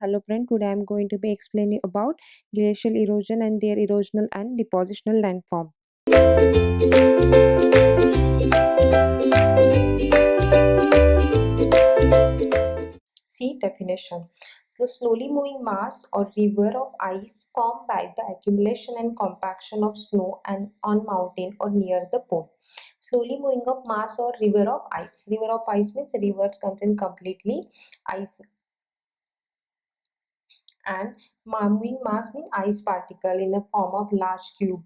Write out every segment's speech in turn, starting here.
Hello friend, today I am going to be explaining about glacial erosion and their erosional and depositional landform. See definition. The slowly moving mass or river of ice formed by the accumulation and compaction of snow and on mountain or near the pole. Slowly moving of mass or river of ice. River of ice means rivers contain completely ice, and moving mass means ice particle in a form of large cube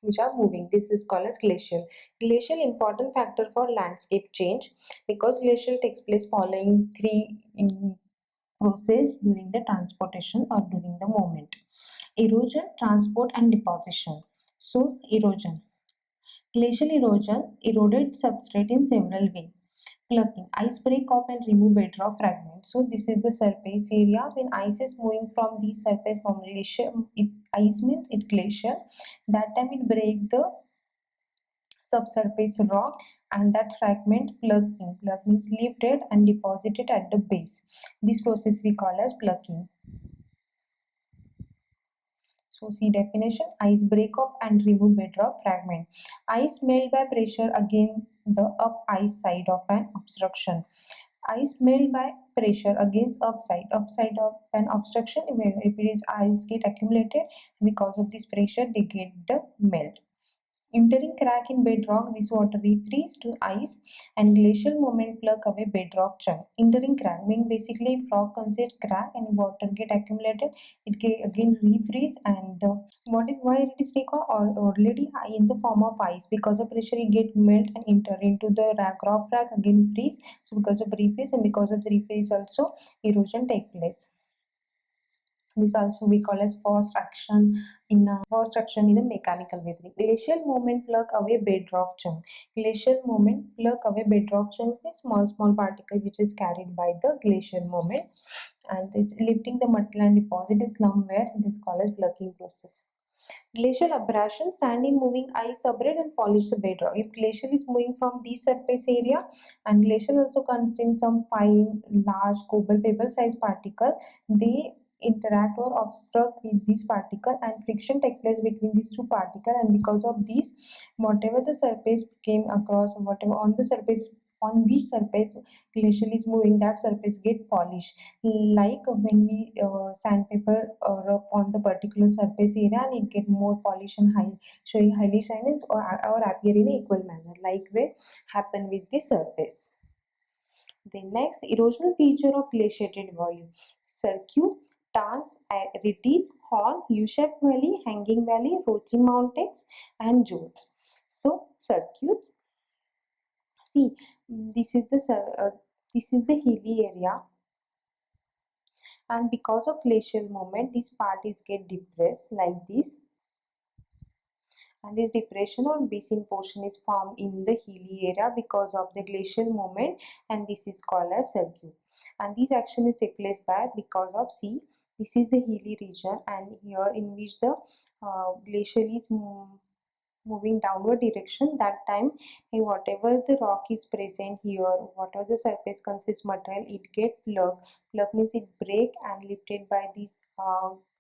which are moving. This is called as glacial. Glacial important factor for landscape change because glacial takes place following three process during the transportation or during the movement. Erosion, transport and deposition. So erosion. Glacial erosion eroded substrate in several ways. Plugging. Ice break off and remove bedrock fragments. So this is the surface area. When ice is moving from the surface from glacier, if ice means it glacial, that time it break the subsurface rock and that fragment plugging. Plug means lifted and deposited at the base. This process we call as plugging. So see definition. Ice break off and remove bedrock fragment. Ice melt by pressure against the up ice side of an obstruction. Ice melt by pressure against upside of an obstruction. If it is ice get accumulated, because of this pressure they get the melt. Entering crack in bedrock, this water refreeze to ice and glacial movement plug away bedrock chunk. Entering crack means basically if rock consists crack and water get accumulated, it get again refreeze, and what is why it is taken already in the form of ice, because of pressure it get melt and enter into the rock crack again freeze. So because of refreeze and because of the refreeze also erosion take place. This also we call as forced action in a mechanical weathering. Glacial movement plug away bedrock chunk. Glacial movement plug away bedrock chunk is small particle which is carried by the glacial movement, and it's lifting the material and deposit is slump where it is called as plugging process. Glacial abrasion, sand in moving ice abrade and polish the bedrock. If glacial is moving from this surface area, and glacial also contains some fine, large cobalt pebble size particle, they interact or obstruct with this particle and friction take place between these two particles, and because of this whatever the surface came across or whatever on the surface on which surface glacial is moving, that surface get polished, like when we sandpaper rub on the particular surface area and it get more polish and high showing highly shiny or appear in equal manner, like way happen with the surface. The next erosional feature of glaciated volume: circuit, tarns, arities, horn, U-shaped valley, hanging valley, Rocky mountains, and jewels. So circuits. See, this is the hilly area, and because of glacial movement, this part is get depressed like this, and this depression or basin portion is formed in the hilly area because of the glacial movement, and this is called as circuit. And this action is take place by because of sea. This is the hilly region, and here in which the glacial is moving downward direction, that time whatever the rock is present here, whatever the surface consists material, it get plug means it break and lifted by this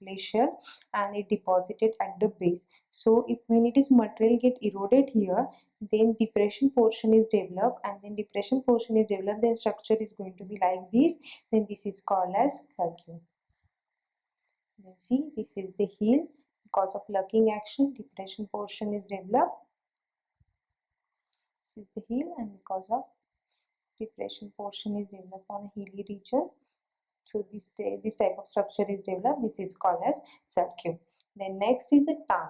glacier and it deposited at the base. So if when it is material get eroded here, then depression portion is developed, and then depression portion is developed, then structure is going to be like this, then this is called as circuit. Then see, this is the heel. Because of plugging action, depression portion is developed. This is the heel, and because of depression portion is developed on a hilly region, so this type of structure is developed. This is called as circuit. Then next is a tarn.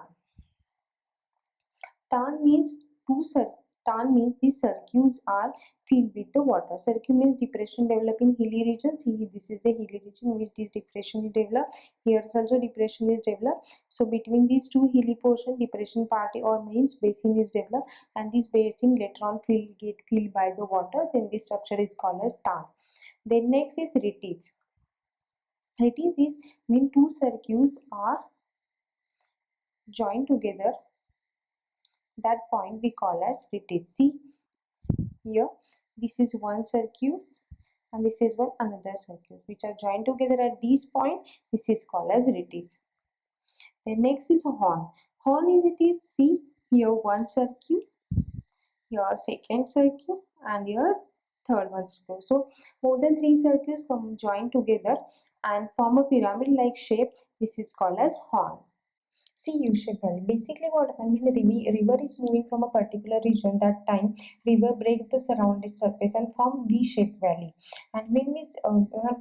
Tarn means tarn means these circuits are filled with the water. Circuit means depression developed in hilly region. See, this is the hilly region in which this depression is developed. Here also depression is developed. So between these two hilly portion, depression part or means basin is developed, and this basin later on get filled by the water. Then this structure is called as tarn. Then next is ridges. Ridges is when two circuits are joined together. That point we call as ridge. See here, this is one circuit and this is one another circuit which are joined together at this point. This is called as ridges. Then next is a horn. Horn is it is, see here one circuit, your second circuit, and your third one circuit. So more than three circuits come join together and form a pyramid like shape. This is called as horn. See U-shaped valley. Basically, what happens when a river is moving from a particular region, that time river break the surrounded surface and form V-shaped valley. And when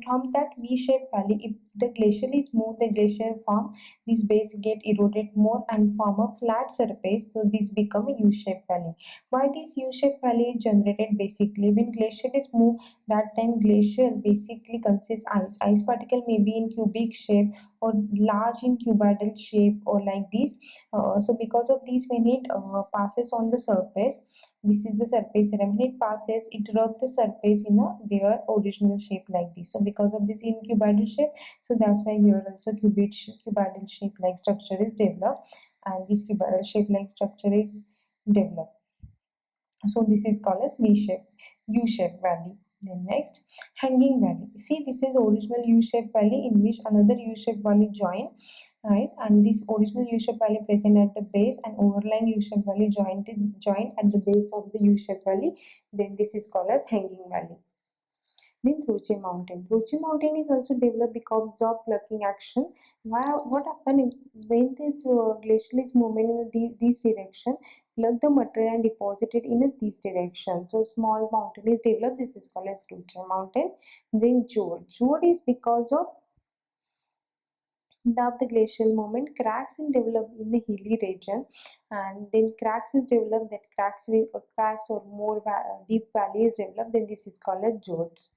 from that V-shaped valley, if the glacier is moved, the glacier form this base get eroded more and form a flat surface. So this become a U-shaped valley. Why this U-shaped valley is generated? Basically, when glacier is moved, that time glacier basically consists ice. Ice particle may be in cubic shape or large in cuboidal shape or like this. So because of this, when it passes on the surface, this is the surface area. When it passes, it rubs the surface in their original shape like this. So because of this in cuboidal shape, so that's why here also cuboidal shape like structure is developed, and this cuboidal shape like structure is developed. So this is called as V-shape, U-shaped valley. Then next, hanging valley. See, this is original U-shaped valley in which another U-shaped valley join, right? And this original U-shaped valley present at the base and overlying U-shaped valley joined at the base of the U-shaped valley. Then this is called as hanging valley. Then Roche Mountain. Roche Mountain is also developed because of plucking action. What happened when this glacial is moving in this direction, plug the material and deposit it in this direction. So small mountain is developed. This is called as Roche Mountain. Then Jord. Jord is because of the glacial movement. Cracks in develop in the hilly region, and then cracks is developed. That cracks or more deep valley is developed. Then this is called as Jords.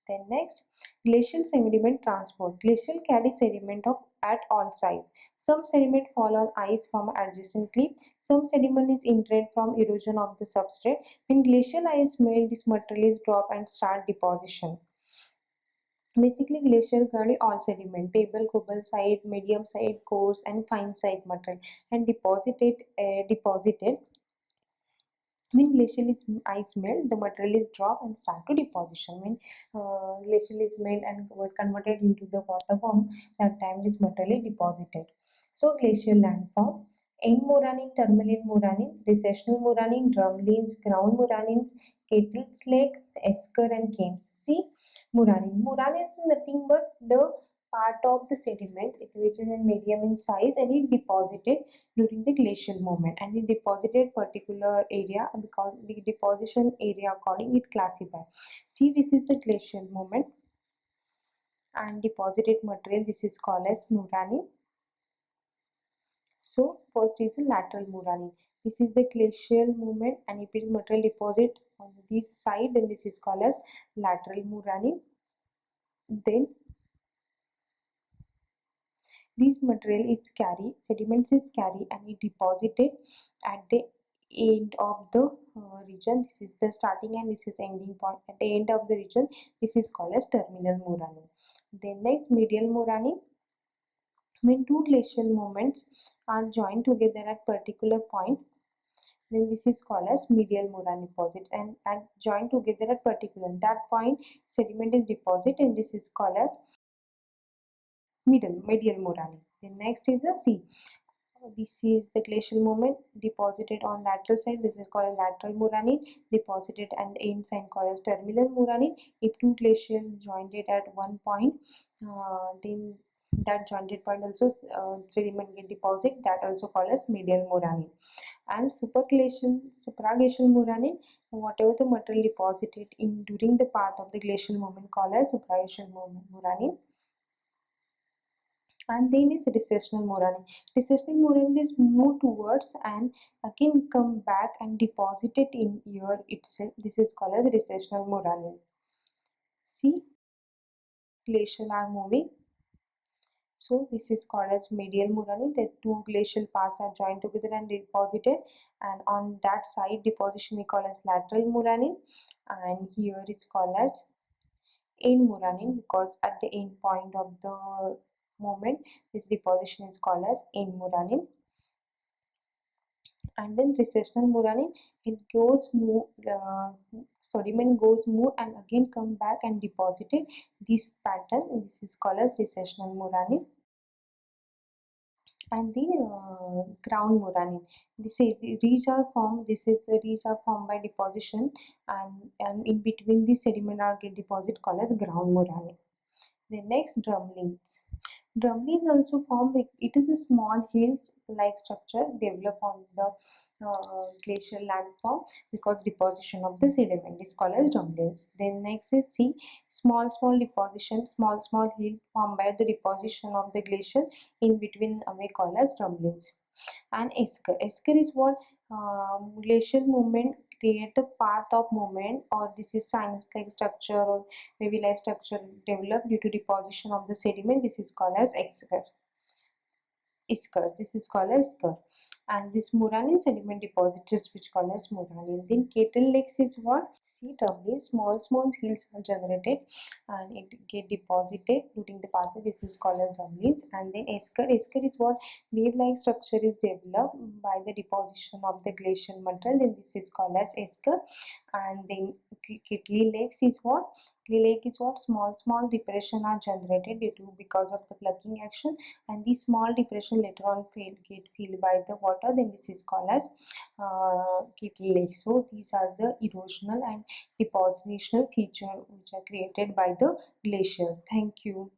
Then next, glacial sediment transport. Glacial carry sediment of at all size. Some sediment fall on ice from adjacent cliff. Some sediment is intruded from erosion of the substrate. When glacial ice melt, this material is dropped and start deposition. Basically, glacial carry all sediment, pebble, cobble side, medium side, coarse, and fine side material, and deposited when glacial is ice melt, the material is dropped and start to deposition. When glacial is melt and converted into the water form, that time this material is deposited. So glacial landform: end moraine, terminal moraine, recessional moraine, drumlins, ground moraines, kettle's lake, esker and cames. See, moraine. Moraine is nothing but the part of the sediment which is in medium in size, and it deposited during the glacial movement, and it deposited particular area because the deposition area according it classified. See, this is the glacial movement and deposited material. This is called as moraine. So first is a lateral moraine. This is the glacial movement, and if it is material deposit on this side, then this is called as lateral moraine. Then this material is carry, sediments is carry, and it deposited at the end of the region. This is the starting and this is ending point. At the end of the region, this is called as terminal moraine. Then next, medial moraine. When two glacial movements are joined together at particular point, then this is called as medial moraine deposit, and at joined together at particular that point sediment is deposit, and this is called as medial moraine. Then next is a C. This is the glacial movement deposited on lateral side. This is called lateral moraine. Deposited and the end side called as terminal moraine. If two glacials joined it at one point, then that jointed point also sediment get deposit. That also called as medial moraine. And supraglacial moraine, whatever the material deposited in during the path of the glacial movement called as supraglacial moraine. And then is recessional moraine. Recessional moraine is move towards and again come back and deposit it in here itself. This is called as recessional moraine. See, glacial are moving. So this is called as medial moraine. The two glacial parts are joined together and deposited, and on that side deposition we call as lateral moraine, and here it's called as end moraine because at the end point of the moment this deposition is called as end moraine. And then recessional moraine, it goes move, sediment goes move and again come back and deposited. This pattern, this is called as recessional moraine. And the ground moraine, this is the ridge are formed, this is the ridge are formed by deposition, and in between the sediment are get deposit called as ground moraine. The next, drumlins. Drumlins also form, it is a small hills like structure developed on the glacial landform because deposition of the sediment is called as drumlins. Then next is C, small deposition, small hill formed by the deposition of the glacier in between we call as drumlins. And esker, esker is what glacial movement create a path of movement, or this is science like structure or maybe like structure developed due to deposition of the sediment. This is called as esker. Isker. This is called as isker. And this moraine sediment deposits which called as moraine. Then kettle lakes is what? See, terminally small hills are generated and it get deposited during the passage. This is called as drumlins. And then esker. Esker is what? Wave-like structure is developed by the deposition of the glacial material. Then this is called as esker. And then Kittley lakes is what? Kittley lake is what? Small depression are generated due to because of the plucking action, and these small depression later on get filled by the water. Then this is called as Kittley lake. So these are the erosional and depositional feature which are created by the glacier. Thank you.